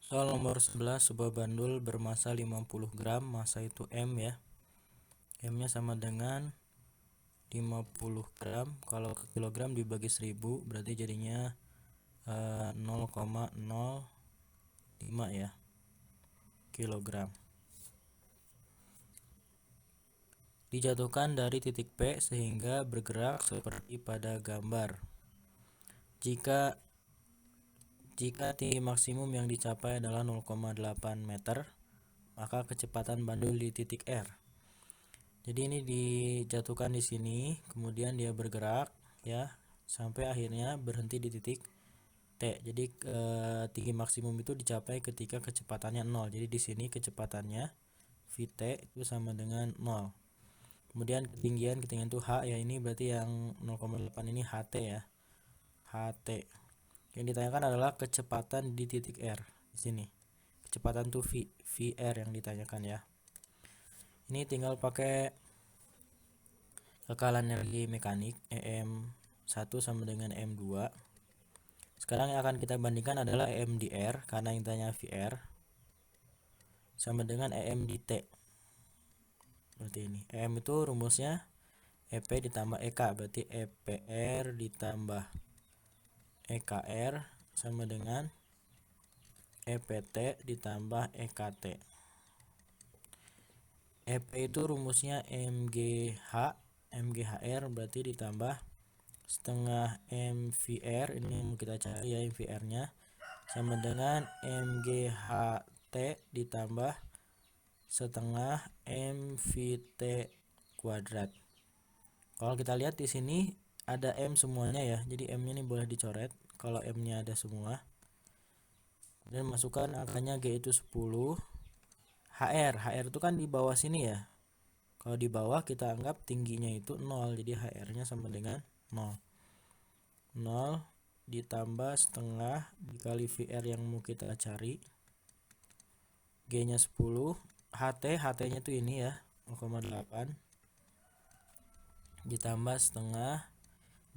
Soal nomor 11, sebuah bandul bermasa 50 gram, masa itu M ya. M-nya sama dengan 50 gram. Kalau ke kilogram dibagi 1000 berarti jadinya 0,05 ya kilogram. Dijatuhkan dari titik P sehingga bergerak seperti pada gambar. Jika tinggi maksimum yang dicapai adalah 0,8 meter, maka kecepatan bandul di titik R. Jadi ini dijatuhkan di sini, kemudian dia bergerak ya sampai akhirnya berhenti di titik T. Jadi tinggi maksimum itu dicapai ketika kecepatannya 0. Jadi di sini kecepatannya Vt itu sama dengan 0. Kemudian ketinggian itu H ya, ini berarti yang 0,8 ini Ht ya. Ht. Yang ditanyakan adalah kecepatan di titik R di sini. Kecepatan tuh Vr yang ditanyakan ya. Ini tinggal pakai kekalan energi mekanik EM1 sama dengan M2. Sekarang yang akan kita bandingkan adalah EM di R karena yang tanya VR sama dengan EM di T. Berarti ini EM itu rumusnya EP ditambah EK, berarti EPR ditambah EKR sama dengan EPT ditambah EKT. EP itu rumusnya MGHR berarti ditambah setengah MVR, ini yang kita cari ya MVR nya, sama dengan MGHT ditambah setengah MVT kuadrat. Kalau kita lihat di sini ada M semuanya ya, jadi M nya ini boleh dicoret kalau M nya ada semua, dan masukkan angkanya G itu 10. HR itu kan di bawah sini ya, kalau di bawah kita anggap tingginya itu 0, jadi HR nya sama dengan 0 ditambah setengah dikali VR yang mau kita cari, G nya 10, HT nya tuh ini ya 0,8 ditambah setengah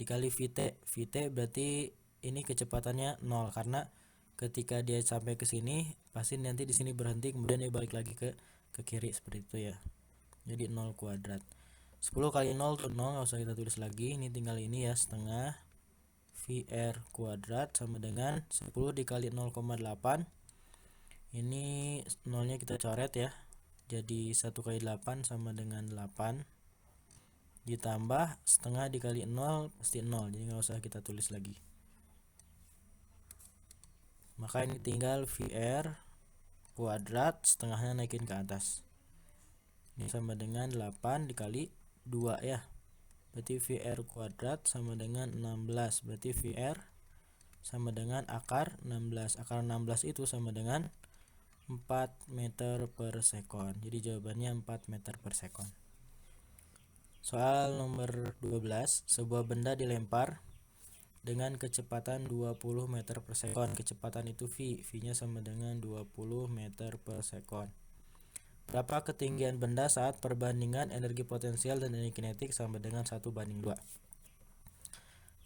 dikali Vt berarti ini kecepatannya 0 karena ketika dia sampai ke sini pasti nanti di sini berhenti, kemudian dia balik lagi ke kiri seperti itu ya. Jadi 0 kuadrat. 10 kali 0 tuh 0, nggak usah kita tulis lagi, ini tinggal ini ya, setengah VR kuadrat sama dengan 10 dikali 0,8, ini 0 nya kita coret ya, jadi 1 kali 8 sama dengan 8 ditambah setengah dikali 0 pasti 0, jadi nggak usah kita tulis lagi. Maka ini tinggal VR kuadrat setengahnya naikin ke atas, ini sama dengan 8 dikali 2 ya, berarti VR kuadrat sama dengan 16, berarti VR sama dengan akar 16. Akar 16 itu sama dengan 4 meter per sekon. Jadi jawabannya 4 meter per sekon. Soal nomor 12, sebuah benda dilempar dengan kecepatan 20 meter per sekon. Kecepatan itu V-nya sama dengan 20 meter per sekon. Berapa ketinggian benda saat perbandingan energi potensial dan energi kinetik sama dengan 1:2?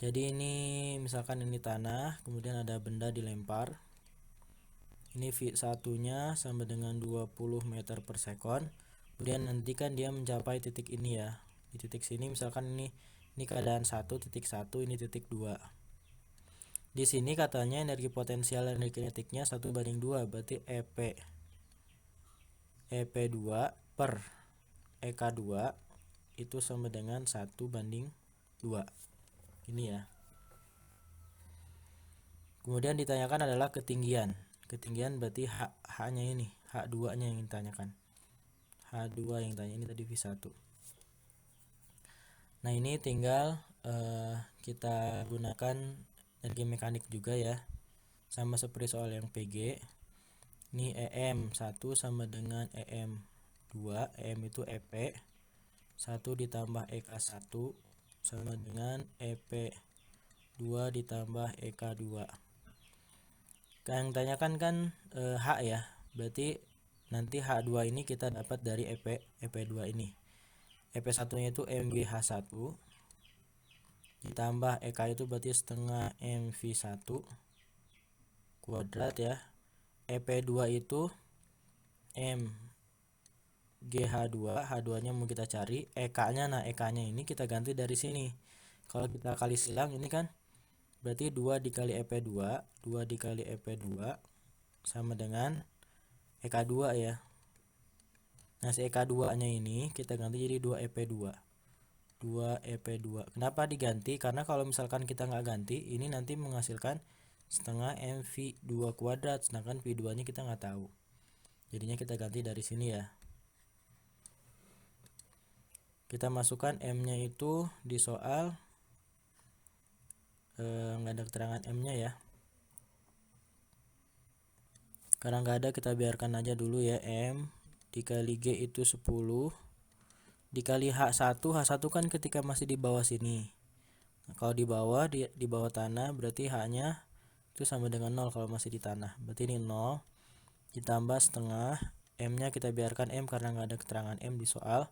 Jadi ini misalkan ini tanah, kemudian ada benda dilempar. Ini V1 nya sama dengan 20 meter per sekon. Kemudian nanti kan dia mencapai titik ini ya. Di titik sini misalkan ini keadaan 1.1, ini titik 2. Di sini katanya energi potensial dan energi kinetiknya 1:2, berarti EP2 per EK2 itu sama dengan 1:2. Ini ya. Kemudian ditanyakan adalah ketinggian. Ketinggian berarti H-nya ini, H2-nya yang ditanyakan. H2 yang tanya, ini tadi V1. Nah, ini tinggal kita gunakan energi mekanik juga ya. Sama seperti soal yang PG. Ini EM1 sama dengan EM2. EM itu EP 1 ditambah EK1 sama dengan EP2 ditambah EK2. Yang tanyakan kan H ya. Berarti nanti H2 ini kita dapat dari EP2 ini. EP1 nya itu MGH1 ditambah EK itu berarti setengah MV1 kuadrat ya. EP2 itu M GH2, H2 nya mau kita cari, EK nya, nah EK nya ini kita ganti dari sini. Kalau kita kali silang ini kan berarti 2 dikali EP2, 2 dikali EP2 sama dengan EK2 ya. Nah si EK2 nya ini kita ganti jadi 2 EP2, 2 EP2. Kenapa diganti? Karena kalau misalkan kita nggak ganti, ini nanti menghasilkan setengah MV2 kuadrat, sedangkan V2 nya kita nggak tahu, jadinya kita ganti dari sini ya. Kita masukkan M nya itu di soal, nggak ada keterangan M nya ya, karena nggak ada kita biarkan aja dulu ya. M dikali G itu 10 dikali H1, H1 kan ketika masih di bawah sini. Nah, kalau di bawah di bawah tanah berarti H nya itu sama dengan 0 kalau masih di tanah, berarti ini 0 ditambah setengah. M nya kita biarkan M karena nggak ada keterangan M di soal.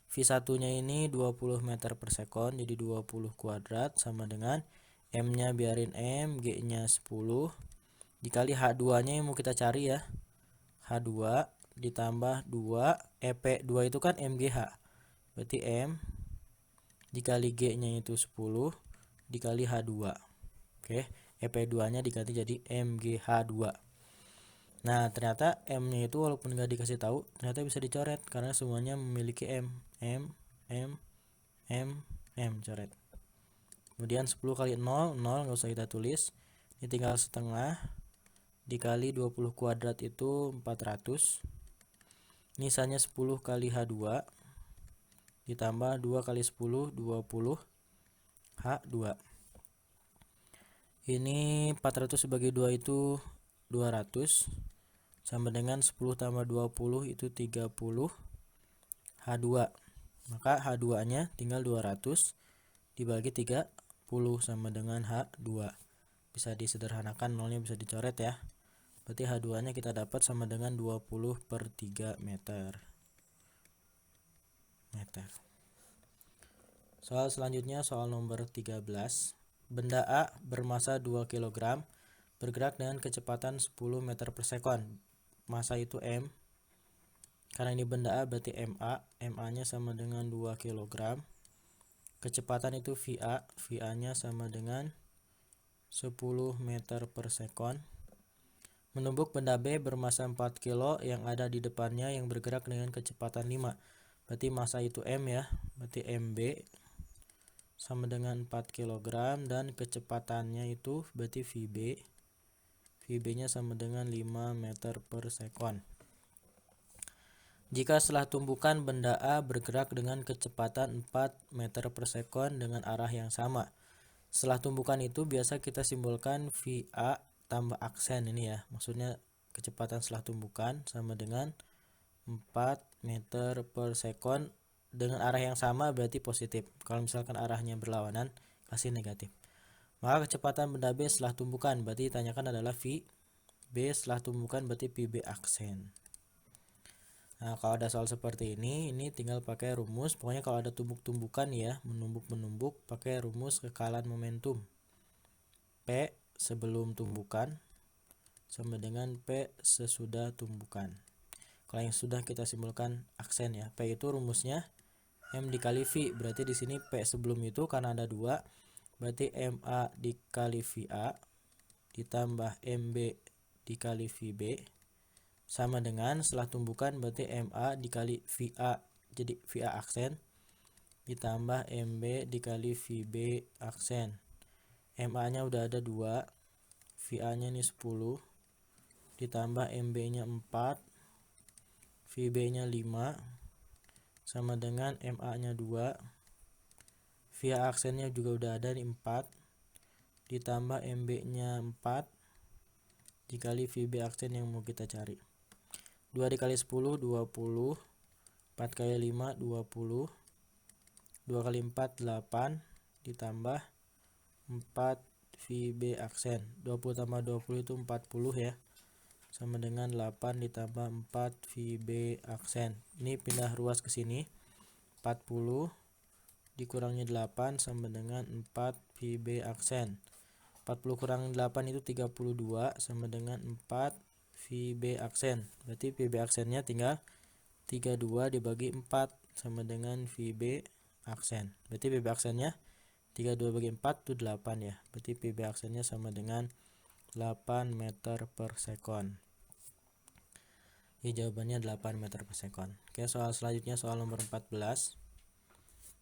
V1 nya ini 20 meter per sekon, jadi 20 kuadrat sama dengan M nya biarin M, G nya 10 dikali H2 nya yang mau kita cari ya, H2 ditambah 2 EP2 itu kan MGH, berarti M dikali G nya itu 10 dikali H2. Oke, EP2 nya diganti jadi MGH2. Nah ternyata M nya itu walaupun nggak dikasih tahu ternyata bisa dicoret karena semuanya memiliki M, coret. Kemudian 10 kali 0 nggak usah kita tulis, ini tinggal setengah dikali 20 kuadrat itu 400, nisanya 10 kali H2 ditambah 2 kali 10 20 H2. Ini 400 sebagai 2 itu 200 sama dengan 10 tambah 20 itu 30 H2. Maka H2 nya tinggal 200 dibagi 30 sama dengan H2. Bisa disederhanakan, nolnya bisa dicoret ya. Berarti H2 nya kita dapat sama dengan 20/3 meter. Soal selanjutnya soal nomor 13. Benda A bermasa 2 kg bergerak dengan kecepatan 10 meter per sekon. Masa itu M. Karena ini benda A berarti MA. MA nya sama dengan 2 kg. Kecepatan itu VA. VA nya sama dengan 10 meter per sekon. Menumbuk benda B bermasa 4 kg yang ada di depannya yang bergerak dengan kecepatan 5. Berarti masa itu M ya. Berarti MB sama dengan 4 kg dan kecepatannya itu berarti VB. VB nya sama dengan 5 meter per sekon. Jika setelah tumbukan benda A bergerak dengan kecepatan 4 meter per sekon dengan arah yang sama. Setelah tumbukan itu biasa kita simbolkan VA tambah aksen ini ya. Maksudnya kecepatan setelah tumbukan sama dengan 4 meter per sekon dengan arah yang sama berarti positif. Kalau misalkan arahnya berlawanan kasih negatif. Maka kecepatan benda B setelah tumbukan berarti ditanyakan adalah V. B setelah tumbukan berarti PB aksen. Nah kalau ada soal seperti ini tinggal pakai rumus. Pokoknya kalau ada tumbuk-tumbukan ya, menumbuk-menumbuk, pakai rumus kekalan momentum. P sebelum tumbukan sama dengan P sesudah tumbukan. Kalau yang sudah kita simbolkan aksen ya. P itu rumusnya M dikali V. Berarti di sini P sebelum itu karena ada 2, berarti MA dikali VA ditambah MB dikali VB sama dengan setelah tumbukan berarti MA dikali VA, jadi VA aksen ditambah MB dikali VB aksen. MA nya udah ada 2, VA nya ini 10 ditambah MB nya 4, VB nya 5 sama dengan MA nya 2, VA aksennya juga udah ada di 4 ditambah MB nya 4 dikali VB aksen yang mau kita cari. 2 dikali 10 20, 4 kali 5 20, 2 kali 4 8 ditambah 4 VB aksen. 20 tambah 20 itu 40 ya, sama dengan 8 ditambah 4 VB aksen. Ini pindah ruas ke sini, 40 dikurangi 8 sama dengan 4 VB aksen. 40 kurangi 8 itu 32 sama dengan 4 VB aksen. Berarti VB aksennya tinggal 32 dibagi 4 sama dengan VB aksen. Berarti VB aksennya 32 bagi 4 itu 8 ya. Berarti VB aksennya sama dengan 8 meter per sekon. Jadi jawabannya 8 meter per sekon. Oke, soal selanjutnya soal nomor 14.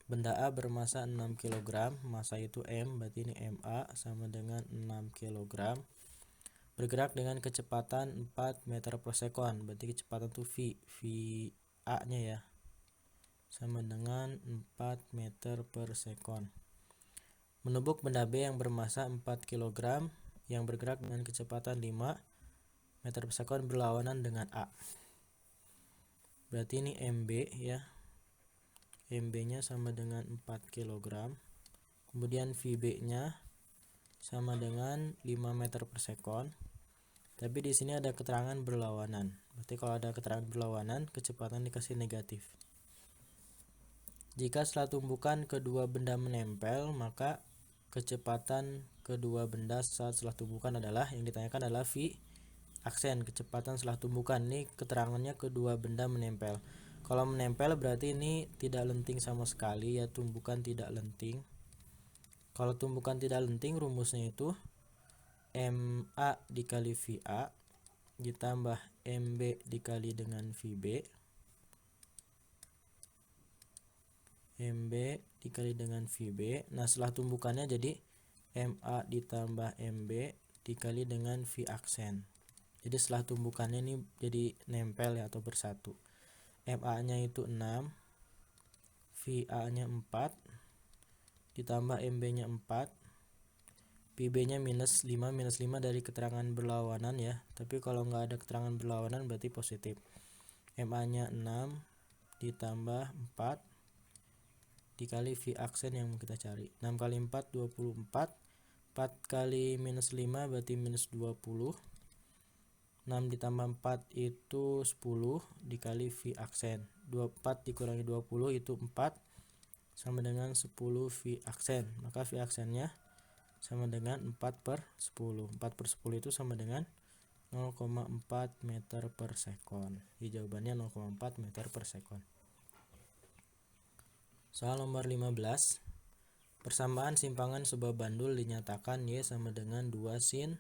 Benda A bermasa 6 kg, masa itu M, berarti ini MA sama dengan 6 kg. Bergerak dengan kecepatan 4 meter per sekon, berarti kecepatan itu VA-nya ya. Sama dengan 4 meter per sekon. Menumbuk benda B yang bermasa 4 kg yang bergerak dengan kecepatan 5 meter per sekon berlawanan dengan A. Berarti ini MB ya. MB-nya sama dengan 4 kg. Kemudian VB-nya sama dengan 5 meter per sekon. Tapi di sini ada keterangan berlawanan. Berarti kalau ada keterangan berlawanan, kecepatan dikasih negatif. Jika setelah tumbukan kedua benda menempel, maka kecepatan kedua benda saat setelah tumbukan adalah, yang ditanyakan adalah V aksen, kecepatan setelah tumbukan. Ini keterangannya kedua benda menempel. Kalau menempel berarti ini tidak lenting sama sekali ya, tumbukan tidak lenting. Kalau tumbukan tidak lenting, rumusnya itu MA dikali VA ditambah MB dikali dengan VB, MB dikali dengan VB. Nah, setelah tumbukannya jadi MA ditambah MB dikali dengan V aksen. Jadi setelah tumbukannya ini jadi nempel ya, atau bersatu. MA-nya itu 6, VA-nya 4, ditambah MB-nya 4, PB-nya minus 5, minus 5 dari keterangan berlawanan ya. Tapi kalau nggak ada keterangan berlawanan berarti positif. MA-nya 6 ditambah 4 dikali V aksen yang kita cari. 6 kali 4, 24. 4 kali minus 5 berarti minus 20. 6 ditambah 4 itu 10 dikali V aksen. 24 dikurangi 20 itu 4 sama dengan 10 V aksen. Maka V aksennya sama dengan 4 per 10. 4 per 10 itu sama dengan 0,4 meter per sekon. Jadi jawabannya 0,4 meter per sekon. Soal nomor 15. Persamaan simpangan sebuah bandul dinyatakan Y sama dengan 2 sin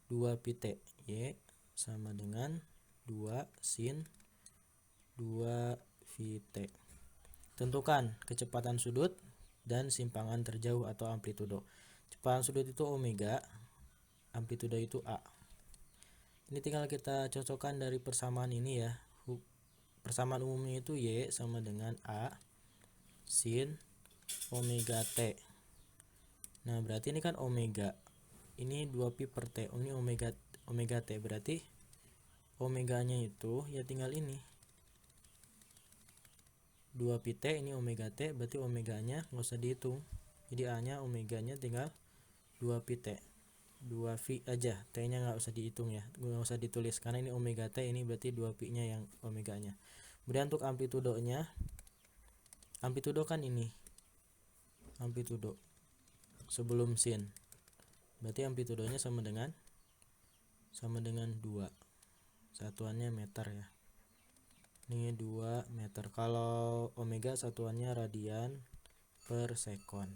2 pi T. Y sama dengan 2 sin 2 pi T. Tentukan kecepatan sudut dan simpangan terjauh atau amplitudo. Kecepatan sudut itu omega, amplitudo itu A. Ini tinggal kita cocokkan dari persamaan ini ya. Persamaan umumnya itu Y sama dengan A sin omega T. Nah, berarti ini kan omega. Ini 2 pi per T. Ini omega T. Berarti omeganya itu ya tinggal ini. 2 pi T, ini omega T, berarti omeganya nggak usah dihitung. Jadi A-nya omeganya tinggal 2 pi T. 2 V aja, T-nya nggak usah dihitung ya. Nggak usah ditulis karena ini omega T, ini berarti 2 pi-nya yang omeganya. Kemudian untuk amplitudonya, amplitudo kan ini. Amplitudo sebelum sin. Berarti amplitudonya sama dengan 2. Satuannya meter ya. Ini 2 meter. Kalau omega satuannya radian per sekon.